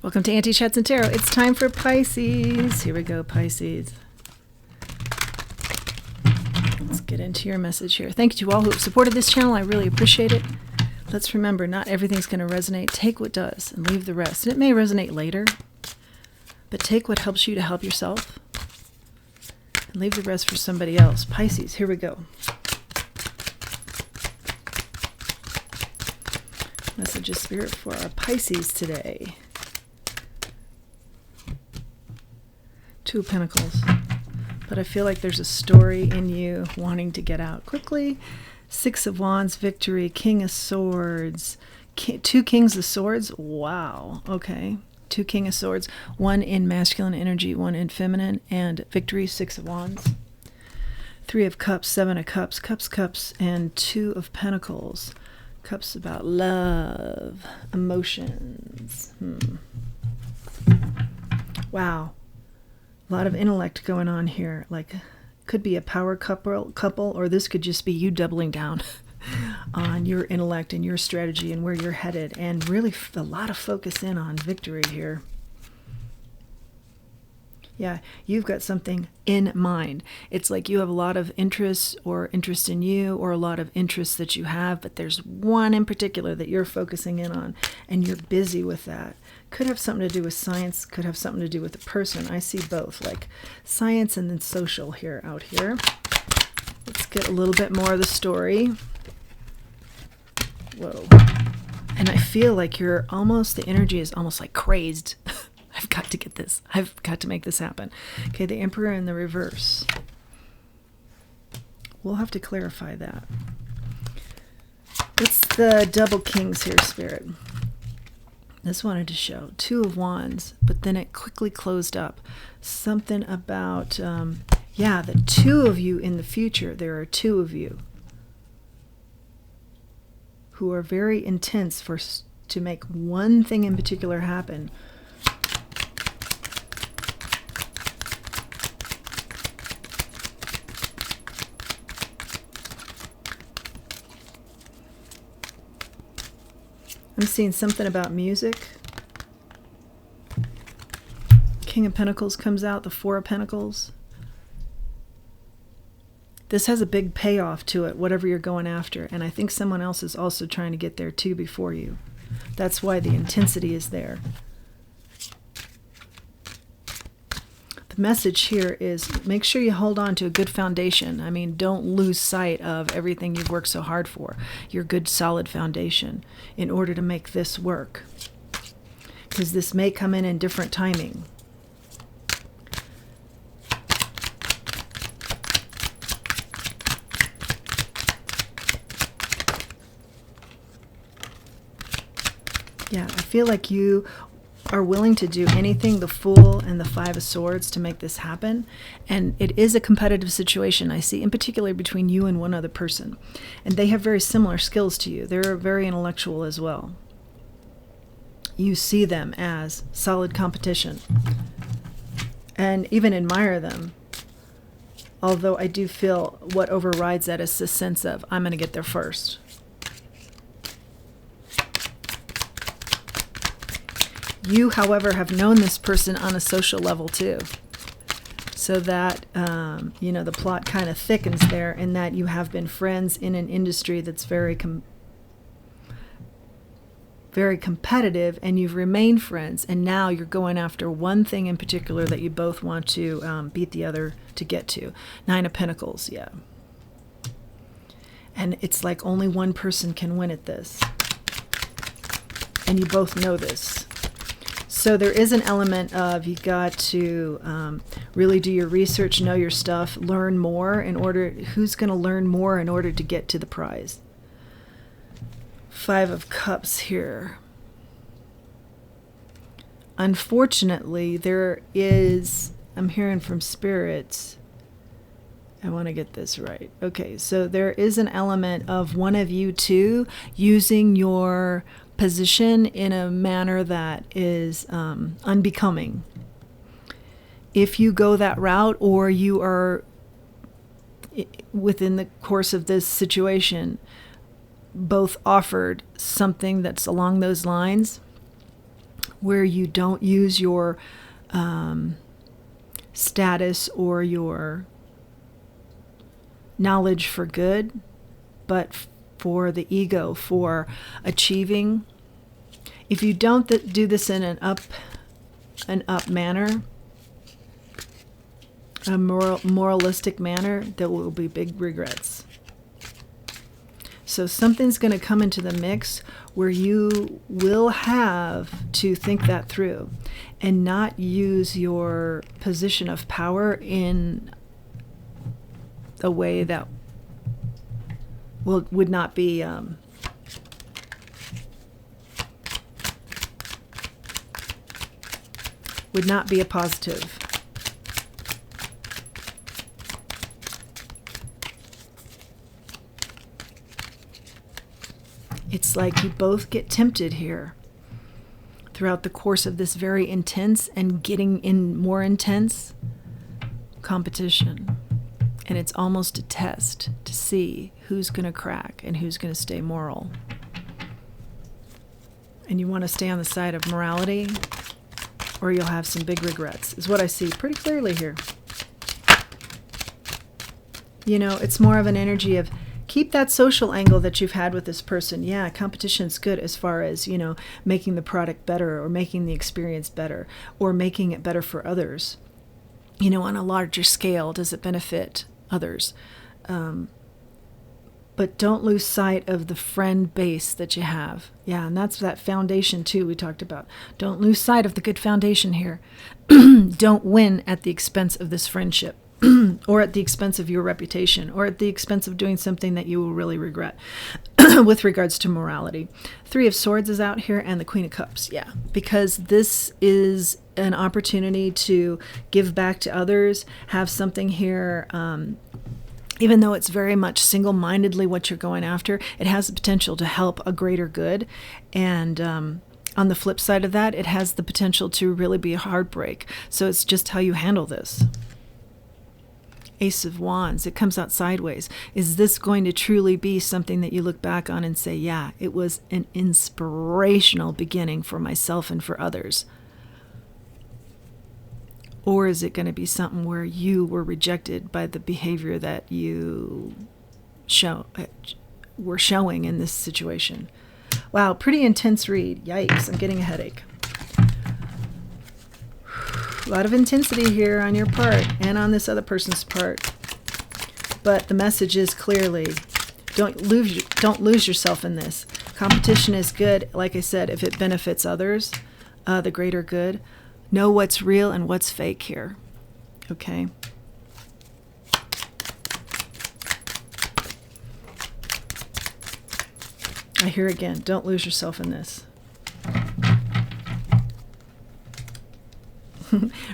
Welcome to Auntie Chats and Tarot. It's time for Pisces. Here we go, Pisces. Let's get into your message here. Thank you to all who have supported this channel. I really appreciate it. Let's remember, not everything's going to resonate. Take what does and leave the rest. And it may resonate later, but take what helps you to help yourself and leave the rest for somebody else. Pisces, here we go. Message of Spirit for our Pisces today. Two of Pentacles. But I feel like there's a story in you wanting to get out quickly. Six of Wands, victory, King of Swords, two Kings of Swords. Wow. Okay. Two King of Swords. One in masculine energy, one in feminine. And victory, Six of Wands. Three of Cups, Seven of Cups, Cups, and Two of Pentacles. Cups about love, emotions. Wow. A lot of intellect going on here. Like, could be a power couple, or this could just be you doubling down on your intellect and your strategy and where you're headed, and really a lot of focus in on victory here. Yeah, you've got something in mind. It's like you have a lot of interests or interest in you, or a lot of interests that you have, but there's one in particular that you're focusing in on, and you're busy with that. Could have something to do with science, could have something to do with a person. I see both, like science and then social here, out here. Let's get a little bit more of the story. Whoa. And I feel like you're almost, the energy is almost like crazed. I've got to get this. I've got to make this happen. Okay, the Emperor in the reverse. We'll have to clarify that. It's the double kings here, Spirit. This wanted to show Two of Wands, but then it quickly closed up. Something about, the two of you in the future. There are two of you who are very intense to make one thing in particular happen. I'm seeing something about music. King of Pentacles comes out, the Four of Pentacles. This has a big payoff to it, whatever you're going after. And I think someone else is also trying to get there too before you. That's why the intensity is there. The message here is make sure you hold on to a good foundation. I mean, don't lose sight of everything you've worked so hard for. Your good, solid foundation in order to make this work. Because this may come in different timing. Yeah, I feel like you are willing to do anything, the Fool and the Five of Swords, to make this happen. And it is a competitive situation, I see, in particular between you and one other person. And they have very similar skills to you. They're very intellectual as well. You see them as solid competition and even admire them. Although I do feel what overrides that is the sense of, I'm going to get there first. You, however, have known this person on a social level too. So that, the plot kind of thickens there, in that you have been friends in an industry that's very competitive, and you've remained friends. And now you're going after one thing in particular that you both want to beat the other to get to. Nine of Pentacles, yeah. And it's like only one person can win at this. And you both know this. So there is an element of you've got to really do your research, know your stuff, learn more who's going to learn more in order to get to the prize. Five of Cups here. Unfortunately, there is, I'm hearing from spirits, I want to get this right. Okay, so there is an element of one of you two using your position in a manner that is unbecoming. If you go that route, or you are within the course of this situation both offered something that's along those lines, where you don't use your status or your knowledge for good, but for the ego, for achieving. If you don't do this in an up manner, a moralistic manner, there will be big regrets. So something's going to come into the mix where you will have to think that through and not use your position of power in a way that would not be a positive. It's like you both get tempted here throughout the course of this very intense and getting in more intense competition. And it's almost a test to see who's going to crack and who's going to stay moral. And you want to stay on the side of morality, or you'll have some big regrets, is what I see pretty clearly here. You know, it's more of an energy of keep that social angle that you've had with this person. Yeah, competition's good as far as, you know, making the product better or making the experience better or making it better for others. You know, on a larger scale, does it benefit others? But don't lose sight of the friend base that you have. Yeah, and that's that foundation too we talked about. Don't lose sight of the good foundation here. Don't win at the expense of this friendship or at the expense of your reputation or at the expense of doing something that you will really regret with regards to morality. 3 of Swords is out here and the Queen of Cups. Yeah, because this is an opportunity to give back to others, have something here. Even though it's very much single-mindedly what you're going after, it has the potential to help a greater good. And on the flip side of that, it has the potential to really be a heartbreak. So it's just how you handle this. Ace of Wands, it comes out sideways. Is this going to truly be something that you look back on and say, yeah, it was an inspirational beginning for myself and for others? Or is it going to be something where you were rejected by the behavior that you were showing in this situation? Wow, pretty intense read. Yikes, I'm getting a headache. A lot of intensity here on your part and on this other person's part. But the message is clearly, don't lose yourself in this. Competition is good, like I said, if it benefits others, the greater good. Know what's real and what's fake here. Okay? I hear again, don't lose yourself in this.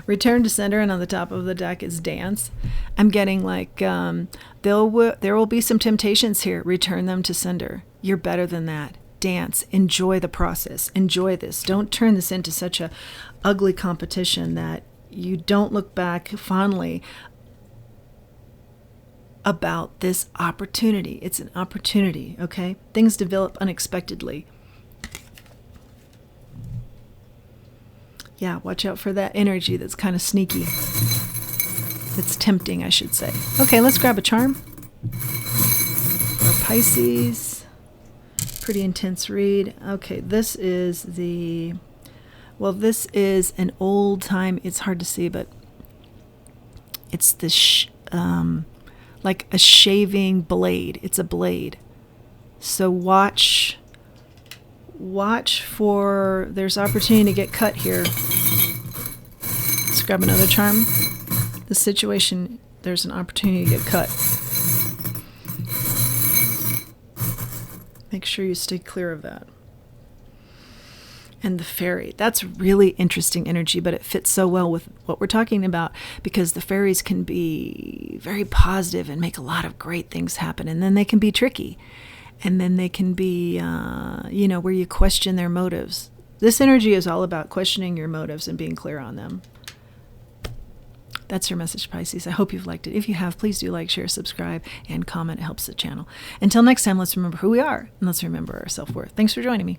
Return to sender, and on the top of the deck is dance. I'm getting like there will be some temptations here. Return them to sender. You're better than that. Dance. Enjoy the process. Enjoy this. Don't turn this into such a ugly competition that you don't look back fondly about this opportunity. It's an opportunity, okay? Things develop unexpectedly. Yeah, watch out for that energy that's kind of sneaky. It's tempting, I should say. Okay, let's grab a charm. For Pisces. Pretty intense read. Okay, this is this is an old time, it's hard to see, but it's this like a shaving blade. It's a blade. So watch for, there's opportunity to get cut here. Let's grab another charm. The situation, there's an opportunity to get cut. Make sure you stay clear of that. And the fairy, that's really interesting energy, but it fits so well with what we're talking about because the fairies can be very positive and make a lot of great things happen. And then they can be tricky. And then they can be, where you question their motives. This energy is all about questioning your motives and being clear on them. That's your message, Pisces. I hope you've liked it. If you have, please do like, share, subscribe, and comment. It helps the channel. Until next time, let's remember who we are, and let's remember our self-worth. Thanks for joining me.